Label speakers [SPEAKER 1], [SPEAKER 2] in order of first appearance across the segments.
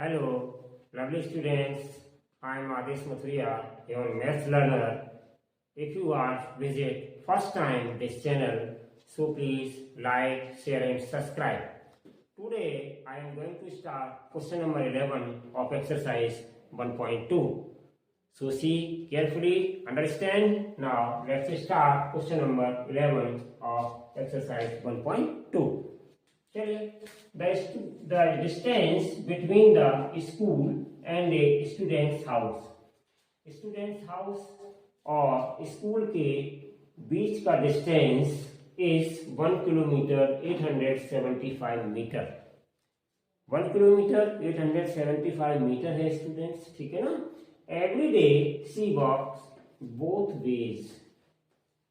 [SPEAKER 1] Hello, lovely students. I am Adesh Mathuriya, your maths learner. If you are visit first time this channel, so please like, share and subscribe. Today I am going to start question number 11 of exercise 1.2. So see carefully, understand. Now let's start question number 11 of exercise 1.2. चलिए the distance between the school and a student's house और school के बीच का distance is 1 kilometer 875 meter 1 kilometer 875 meter है students, ठीक है ना। Every day she walks both ways,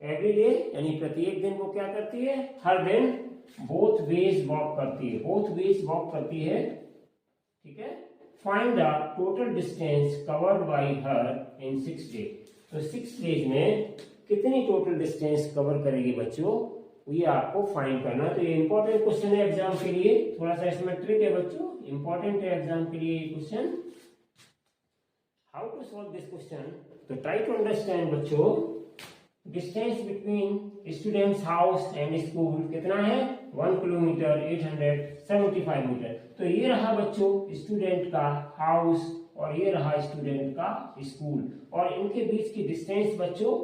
[SPEAKER 1] every day यानी प्रत्येक दिन वो क्या करती है, हर दिन बोथ वेज वॉक करती है, ठीक है। Find the total distance covered by her in 6 days. तो 6 डेज में कितनी टोटल डिस्टेंस कवर करेगी बच्चों, ये आपको फाइंड करना। तो ये इंपॉर्टेंट क्वेश्चन है एग्जाम के लिए, थोड़ा सा इसमें ट्रिक है बच्चों, इंपॉर्टेंट है एग्जाम के लिए question. How to solve this question, तो ट्राई टू अंडरस्टैंड बच्चों। Distance between student's house and school कितना है, 1 किलोमीटर 875 मीटर। तो ये रहा बच्चों स्टूडेंट का हाउस और ये रहा स्टूडेंट का स्कूल, और इनके बीच की डिस्टेंस बच्चों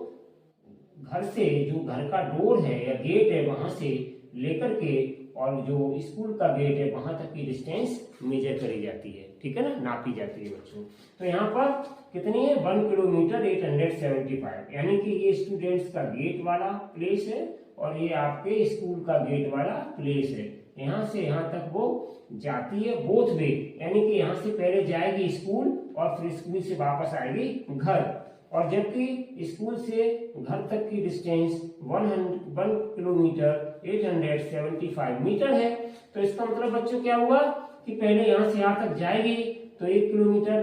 [SPEAKER 1] घर से, जो घर का डोर है या गेट है वहां से लेकर के और जो स्कूल का गेट है वहां तक की डिस्टेंस मेजर करी जाती है, ठीक है ना, नापी जाती है बच्चों। तो यहाँ पर कितनी है, 1 किलोमीटर 875, यानी कि ये स्टूडेंट्स का गेट वाला प्लेस है और ये आपके स्कूल का गेट वाला प्लेस है। यहाँ से यहाँ तक वो जाती है बोथ वे, यानी कि यहाँ से पहले जाएगी स्कूल और फिर स्कूल से वापस आएगी घर। और जबकि स्कूल से घर तक की डिस्टेंस 1 किलोमीटर 875 मीटर है, तो इसका मतलब बच्चों क्या हुआ कि पहले यहाँ से यहाँ तक जाएगी तो 1 किलोमीटर,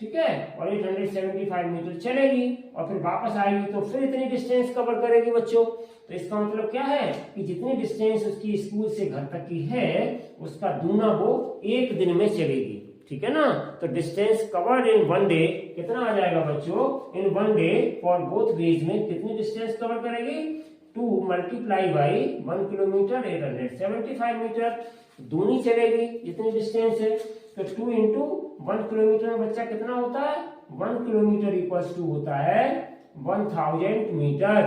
[SPEAKER 1] ठीक है, और 875 मीटर चलेगी और फिर वापस आएगी तो फिर इतनी डिस्टेंस कवर करेगी बच्चों। तो इसका मतलब क्या है कि जितनी डिस्टेंस उसकी स्कूल से घर तक की है उसका दूना वो एक दिन में चलेगी, ठीक है ना। तो डिस्टेंस कवर्ड इन 1 डे कितना आ जाएगा बच्चों, इन 1 डे फॉर बोथ वेज में कितनी डिस्टेंस कवर करेगी, 2 मल्टीप्लाई बाई 1 किलोमीटर 875 मीटर, दूनी चलेगी जितनी डिस्टेंस है। तो 2 इंटू 1 किलोमीटर में बच्चा कितना होता है, 1 किलोमीटर इक्वल्स टू होता है 1000 मीटर।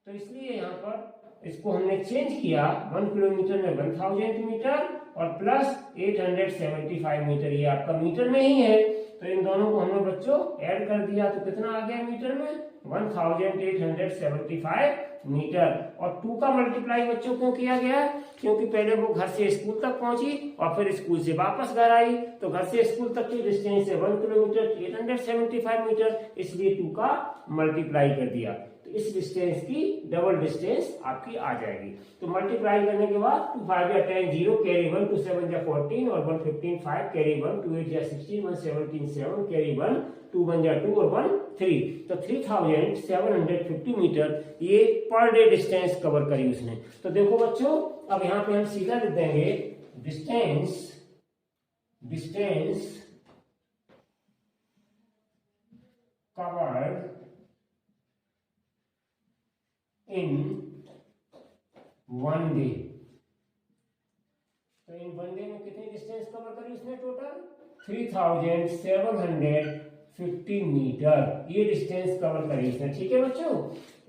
[SPEAKER 1] तो इसलिए यहाँ पर इसको हमने चेंज किया, 1 किलोमीटर में 1000 मीटर और प्लस 875 मीटर, ये आपका मीटर में ही है। तो इन दोनों को हमने बच्चों ऐड कर दिया तो कितना आ गया मीटर में, 1875 मीटर। और 2 का मल्टीप्लाई बच्चों क्यों किया गया, क्योंकि पहले वो घर से स्कूल तक पहुंची और फिर स्कूल से वापस घर आई, तो घर से स्कूल तक की डिस्टेंस है 1 किलोमीटर 875 मीटर, इसलिए 2 का मल्टीप्लाई कर दिया। तो इस डिस्टेंस की डबल डिस्टेंस आपकी आ जाएगी। तो मल्टीप्लाई करने के बाद 2 5 10 0 कैरी 1 2 7 14 और 1 15 5 कैरी 1 2 8 16 1 17 7 कैरी 1 2 1 2 और 1 3। तो 3750 मीटर ये पर डे डिस्टेंस कवर करी उसने। तो देखो बच्चों अब यहाँ पे हम सीधा लिख देंगे डिस्टेंस कवर्ड इन 1 डे। तो इन 1 डे में कितनी डिस्टेंस कवर करी उसने, टोटल 3750 मीटर ये डिस्टेंस कवर करी इसने, ठीक है बच्चों।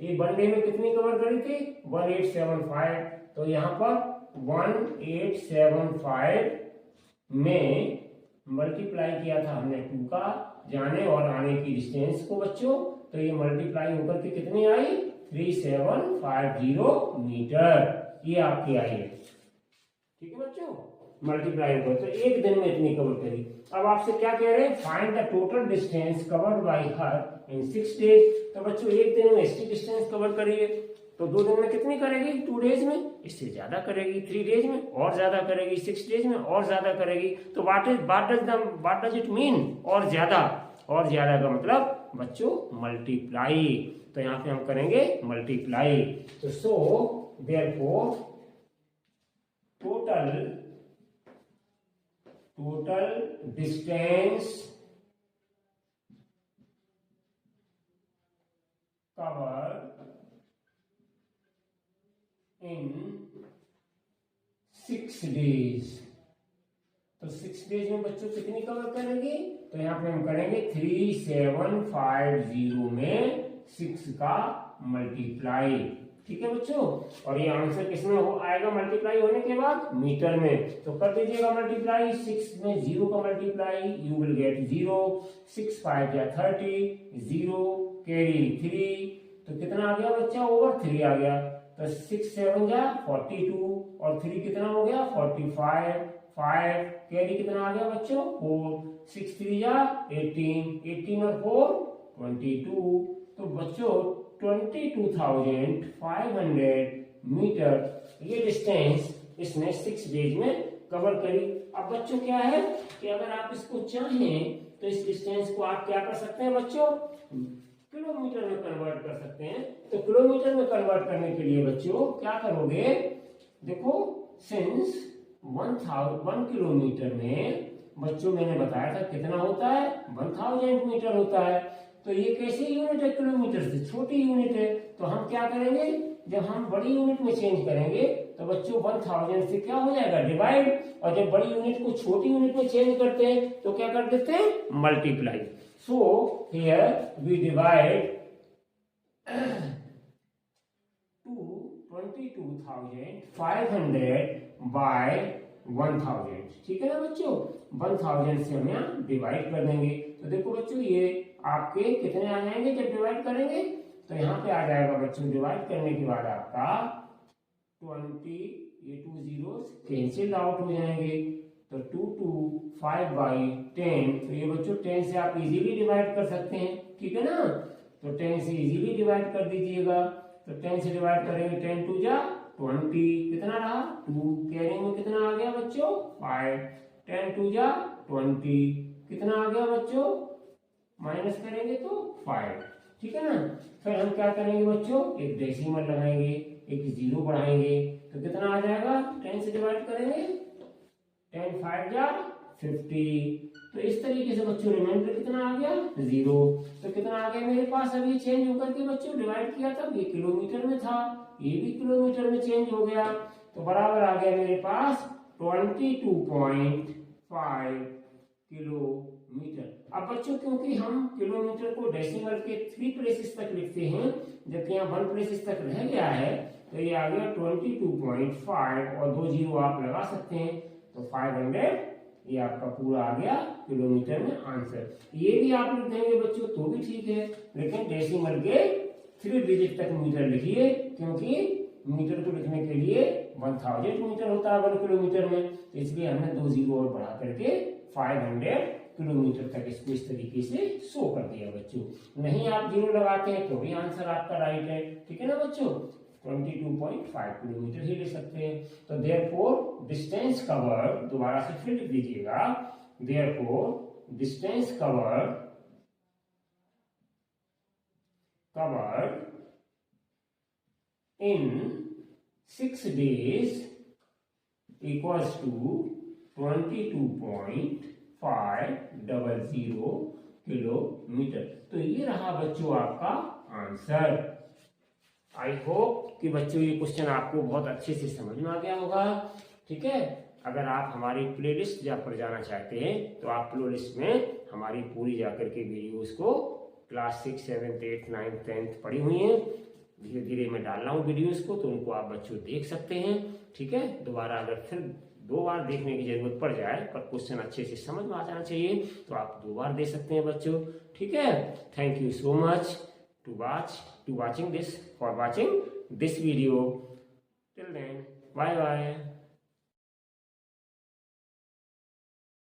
[SPEAKER 1] ये 1 डे में कितनी कवर करी थी, 1875। तो यहाँ पर 1875 में मल्टीप्लाई किया था हमने 2 का जाने और आने की डिस्टेंस को बच्चों, तो ये मल्टीप्लाई होकर के कितनी आई, 3750 मीटर ये आपकी आई है, ठीक है बच्चों, मल्टीप्लाई होकर। तो एक दिन में इतनी कवर करी। अब आपसे क्या कह रहे हैं, find the total distance covered by her in 6 days. तो बच्चों एक दिन में इसकी डिस्टेंस कवर करिए, तो 2 दिन में कितनी करेगी, 2 डेज में इससे ज्यादा करेगी, 3 डेज में और ज्यादा करेगी, 6 डेज में और ज्यादा करेगी। तो व्हाट डज इट मीन, और ज्यादा का मतलब बच्चों मल्टीप्लाई। तो यहाँ पे हम करेंगे मल्टीप्लाई। तो so therefore total total distance covered in 6 days। तो 6 डेज में बच्चों कितनी कवर करेंगे? तो यहाँ पे हम करेंगे 3750 में 6 का मल्टीप्लाई। ठीक है बच्चों, और ये आंसर किसमें हो आएगा मल्टीप्लाई होने के बाद? मीटर में। तो कर दीजिएगा मल्टीप्लाई, 6 में 0 का मल्टीप्लाई, यू विल गेट 0, 6 5 या 30, 0 कैरी 3, तो कितना आ गया बच्चा? ओवर 3 आ गया। तो 6 7 जा 42 और 3 कितना हो गया? 45, 5 कैरी कितना आ गया बच्चों? 4, 6 3 जा 18, 18 और 4 22। तो बच्चों 22,500 मीटर ये डिस्टेंस इसने 6 डेज में कवर करी। अब बच्चों क्या है कि अगर आप इसको चाहें तो इस डिस्टेंस को आप क्या कर सकते हैं बच्चों? किलोमीटर में कन्वर्ट कर सकते हैं। तो किलोमीटर में कन्वर्ट करने के लिए बच्चों क्या करोगे? देखो, सिंस 1 किलोमीटर में बच्चों मैंने बताया था कितना होता है? 1000 मीटर होता है। तो ये कैसी यूनिट है? किलोमीटर से छोटी यूनिट है। तो हम क्या करेंगे? जब हम बड़ी यूनिट में चेंज करेंगे तो बच्चों 1000 से क्या हो जाएगा? डिवाइड। और जब बड़ी यूनिट को छोटी यूनिट में चेंज करते हैं तो क्या कर देते हैं? Multiply. So here we divide 22,500 by 1000। ठीक है ना बच्चों? 1000 से हम यहाँ डिवाइड कर देंगे। तो देखो बच्चों, ये आपके कितने आ जाएंगे जब डिवाइड करेंगे? तो यहाँ पे आ जाएगा बच्चों, डिवाइड करने के बाद आपका 20, ये 2 zeros कैंसिल आउट हो जाएंगे। तो 2 2 5 बाई 10, तो ये बच्चों 10 से आप इजीली डिवाइड कर सकते हैं। ठीक है ना? तो 10 से इजीली डिवाइड कर दीजिएगा। तो 10 से डिवाइड करेंगे, 10 2 जा 20, कितना रहा? 2, कैरिंग में कितना आ गया बच्चों? 5, 10 2 जा 20, कितना आ गया बच्चों? माइनस करेंगे तो 5। ठीक है ना? फिर हम क्या करेंगे बच्चों? एक डेसिमल लगाएंगे, एक 0 बढ़ाएंगे, तो कितना आ जाएगा? 10 से डिवाइड करेंगे, 10 5 जा 50। तो इस तरीके से बच्चों रिमाइंडर कितना आ गया? 0। तो कितना आ गया मेरे पास? अभी चेंज होकर के बच्चों डिवाइड किया था, ये किलोमीटर में था, ये भी किलोमीटर में चेंज हो गया। तो बराबर आ गया मेरे पास 22.5 किलोमीटर। अब बच्चों क्योंकि हम किलोमीटर को डेसिमल के 3 प्लेसेस तक लिखते हैं, जबकि यहाँ 1 प्लेसेस तक रह गया है, तो ये आ गया 22.5 और 2 0 आप लगा सकते हैं। तो 500 ये आपका पूरा आ गया किलोमीटर में आंसर। ये भी आप लिख देंगे बच्चों तो भी ठीक है, लेकिन डेसिमल के 3 डिजिट तक मीटर लिखिए, क्योंकि मीटर को लिखने के लिए 1000 मीटर होता है 1 किलोमीटर में, तो इसलिए हमने 2 0 और बढ़ा करके 500 किलोमीटर तक इसको इस तरीके से शो कर दिया बच्चों। नहीं आप 0 लगाते हैं तो भी आंसर आपका राइट है। ठीक है ना बच्चों? 22.5 किलोमीटर ही ले सकते हैं। तो देयरफॉर डिस्टेंस कवर, दोबारा से फिर लिख दीजिएगा, therefore distance covered in 6 days equals to 22.500 kilometre. तो ये रहा बच्चों आपका आंसर। आई होप कि बच्चों ये क्वेश्चन आपको बहुत अच्छे से समझ में आ गया होगा। ठीक है? अगर आप हमारी प्लेलिस्ट पर जाना चाहते हैं तो आप प्लेलिस्ट में हमारी पूरी जाकर के वीडियोस को क्लास 6 7 8 9 10 पढ़ी हुई हैं, धीरे धीरे मैं डाल रहा हूँ वीडियोस को, तो उनको आप बच्चों देख सकते हैं। ठीक है? दोबारा अगर फिर 2 बार देखने की जरूरत पड़ जाए, पर क्वेश्चन अच्छे से समझ में आ जाना चाहिए, तो आप 2 बार दे सकते हैं बच्चों। ठीक है? Thank you so much for watching this video. Till then, bye bye.